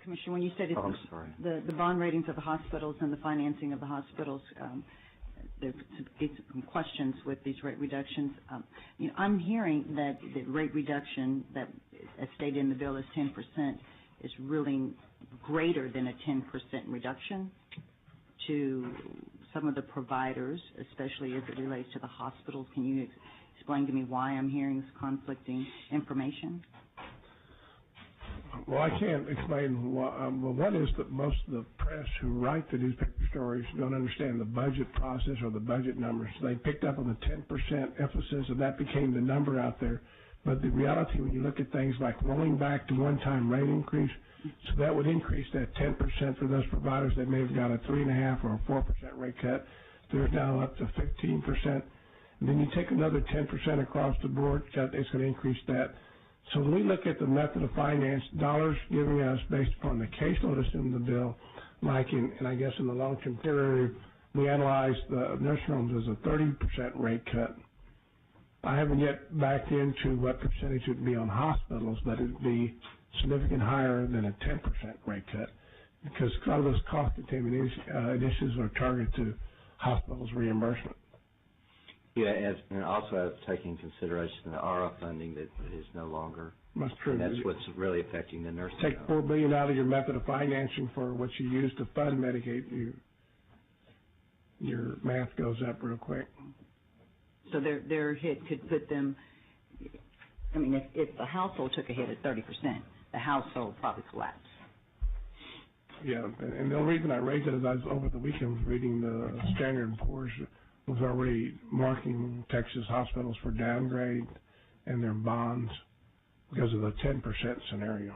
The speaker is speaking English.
Commissioner, when you said I'm sorry. the bond ratings of the hospitals and the financing of the hospitals, there's some questions with these rate reductions. I'm hearing that the rate reduction that, as stated in the bill, is 10%, is really greater than a 10% reduction to some of the providers, especially as it relates to the hospitals. Can you explain to me why I'm hearing this conflicting information? Well, I can't explain why. Well, one is that most of the press who write the newspaper stories don't understand the budget process or the budget numbers. They picked up on the 10% emphasis, and that became the number out there. But the reality, when you look at things like rolling back to one-time rate increase, so that would increase that 10% for those providers that may have got a 3.5% or a 4% rate cut. They're now up to 15%. And then you take another 10% across the board, it's going to increase that. So when we look at the method of finance, dollars giving us based upon the caseload assumed in the bill, like and I guess in the long-term care area, we analyzed the nursing homes as a 30% rate cut. I haven't yet backed into what percentage it would be on hospitals, but it would be significantly higher than a 10% rate cut, because a lot of those cost containment initiatives are targeted to hospitals' reimbursement. Yeah, and also as taking consideration the ARA funding that is no longer. That's true. And that's what's really affecting the nursing home. Take $4 billion out of your method of financing for what you use to fund Medicaid, your math goes up real quick. So their hit could put them, I mean, if the household took a hit at 30%, the household probably collapsed. Yeah, and the only reason I raised it is I was over the weekend reading the Standard & Poor's was already marking Texas hospitals for downgrade and their bonds because of the 10% scenario.